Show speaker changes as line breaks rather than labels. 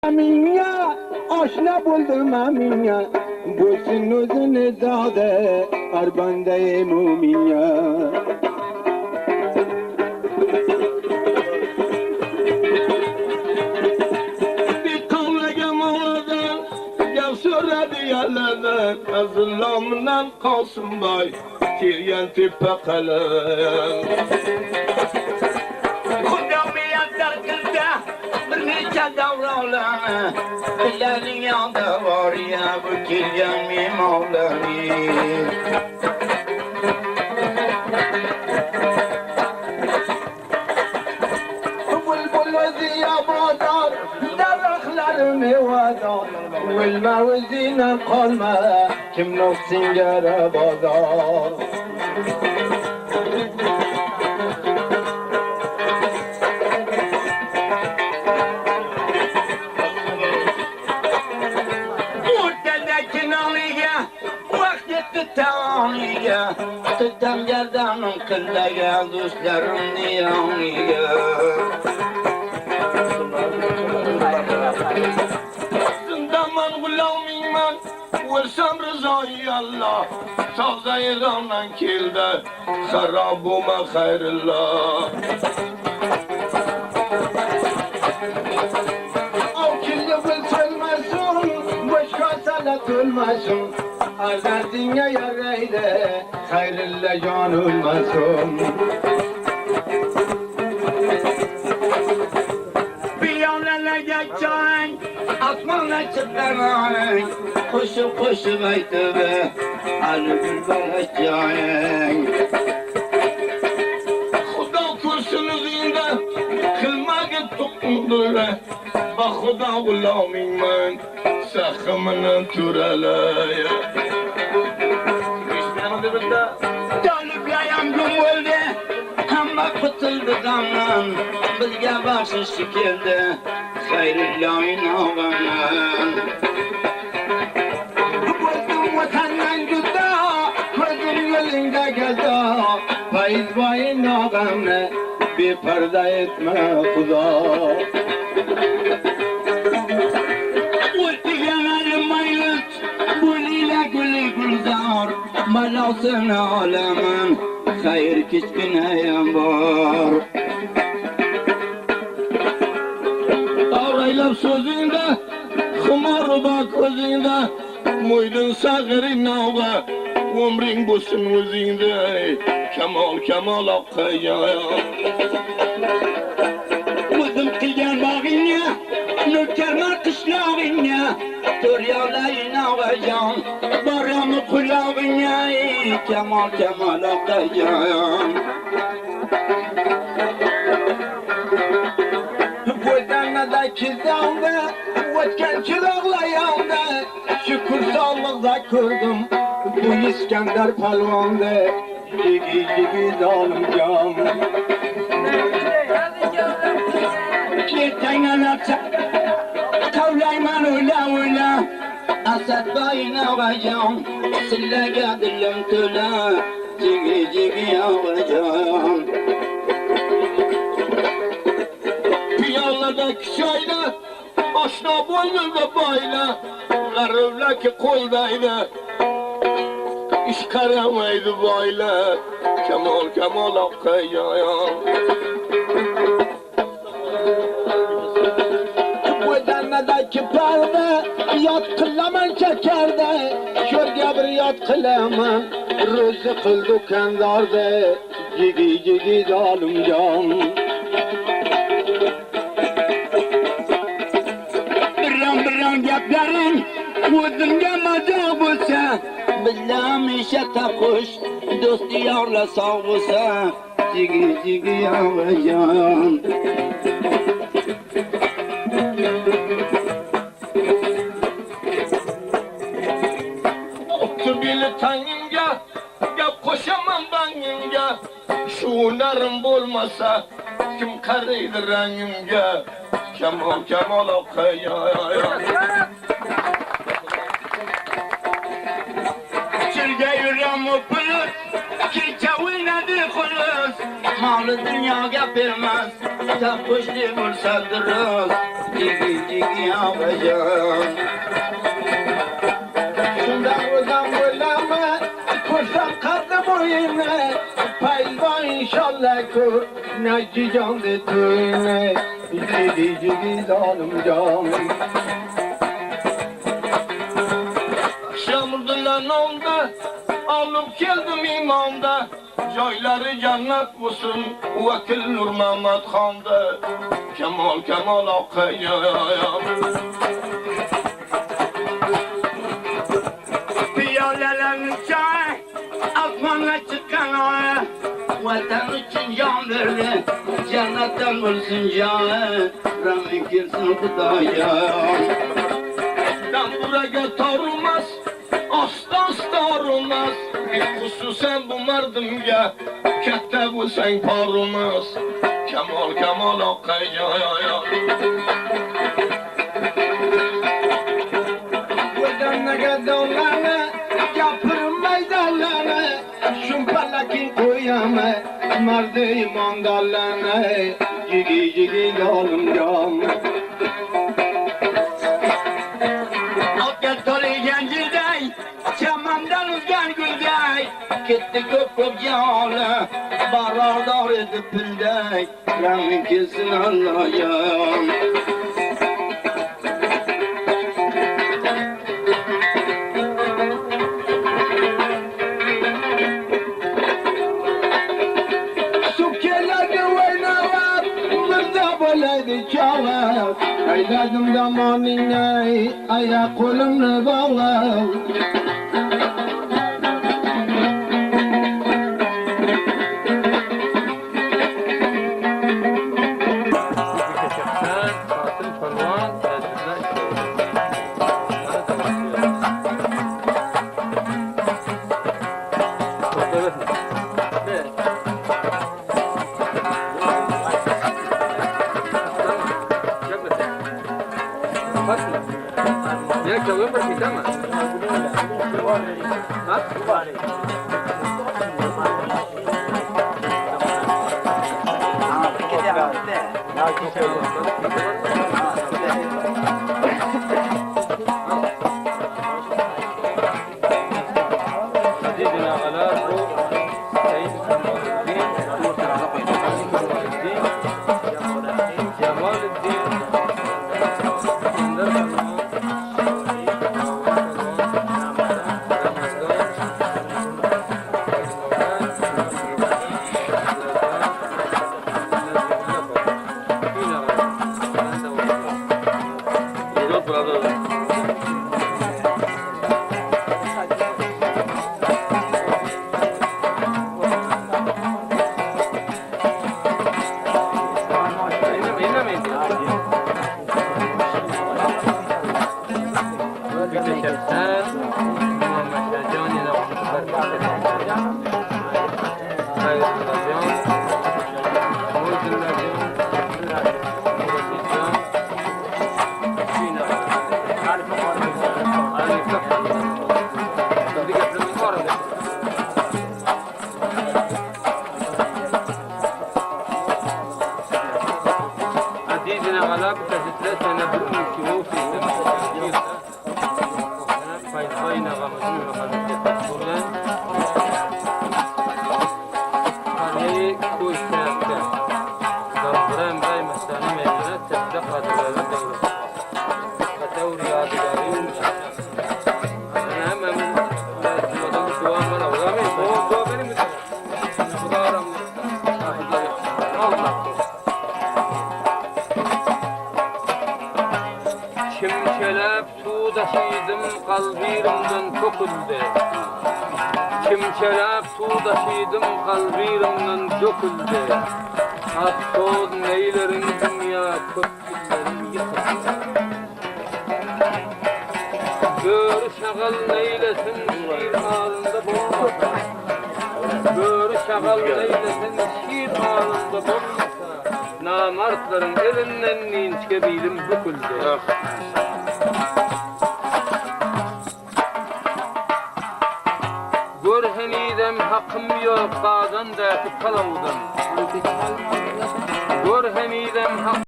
Aminya, aşna buldum aminya. Bulsun özünü zade, arbande muminya. Bir kavlege mağadan, gel söyledi yerlerden. Azıllamından kalsın bay, kiryen tipe kalem. Davranı, ellerin yanında var ya bu kirgen mi mavlanı. Bülbül ziyabadar, daraklarım vadar. Vilmevzine kalma, kim noksin gere bazar. Tutam gerdanım kıldaya, dostlarım niyaniye. Zindaman gulamıyman, velsam rızayı Allah. Sazayı gamdan kilde, harabuma hayrıllah. O kilde velsölmesin, başka salat olmasın. Azar dünyaya reyle, hayrille can olmasın. Bir yanına geçen, atmana çıkaran, koşup koşup aydı be, alı bülbül açacağın. Xuda kursunuzunda, kılmak tutuldu be, bak Xuda gulamıyım ben, sakımını türeleye. Dönüp yayan gün oldu, ama kutuldu gamdan, bizge bahşiş geldi, hayrullahın ağamdan. Gözüm vatandan güda, gözüm yolunda geldi, faiz bayın ağamne, bir perde etme Xuda. Malasın alemin, hayır kiçkineyem var. Ağraylap sözünde, hımar bak özünde, muydun sağırın ağla, umrin bulsun özünde, kemal kemal akkaya. Muydun kılgen bağınya, nökerme kışlağınya, Töryalayın ağacağım, baramı kulağınya, kemal kemal akacağım. Bu danadaki zamda, vatken çırağlayanda, şükür sağlıkta kurdum, bu İskender palvanda, cigi cigi dalacağım. Kirten anlatsa, kavlayman ula, asat bayına ağacağım, sillege dilim tüla, cigi cigi ağacağım. Piyaladaki çayla, aşna boynunda bayla, garıvlaki koldayla, iş karamaydı bayla, kemal kemal akkayağım. Ki parda yat kılaman çekerde, şörge bir yat kılaman, rızı kıldı kendarda, cigi cigi zalim can. Bir yapların, vüzümge maca bulsa, billam işe takuş, dost diyarla sağ bulsa, cigi cigi yavacağım. Tanınca, ya koşamam banınca, şu narım bulmasa, kim karıydı rengimce, kemal kemal akaya. Çirge yüreğimi pırır, kirke oynadı kuluz, malı dünya yapılmaz, Tapuşlu bulsadırız Cigi cigi ağacağım
Şundan buradan bulama Koşan kaldı boyuna Payva inşallah kur Naci canlı tüyüne Cigi cigi zalim can
Şamurdulan oldu Alıp geldim imamda Joyları cennet olsun Vakil Nur Mehmet Han'da Kemal Kemal akıyam Piyalelerin çay Asmanla çıkan ay Vatan için can verdi Cennetten olsun can Rahmin girsin Kudayam Buraya tarılmaz, asla olmaz. Hususen bu merdimge, kette bu sen parılmaz. Kemal Kemal akıyam
Buradan ne kadar yapırım meydanlarına Şumpalakin koyama Mardı imandallarına Cigi cigi zalim can
Çamamdan uzgan gülday Gitti köp canı Barardar edip bilday Rahmin kesin Allah'ım
Sukkelerde oynayıp Mırda böyleydi çalıp Ayladım zamanına Ayak kolumla bağlı
Ya çalıyor mu ama? Ha? Çimçelep su taşıydım kalbirimden töküldü. Çimçelep su taşıydım kalbirimden döküldü. Aksoz neylerin dünya köpküllerim yıkıldı. Gör şagal neylesin şiir halinde bulmasa. Gör şagal neylesin şiir halinde bulmasa. Namartların elinden ninçke bilim büküldü. Görhenidem hakkım yok, bazen de kalavudum. Gör hemidem hak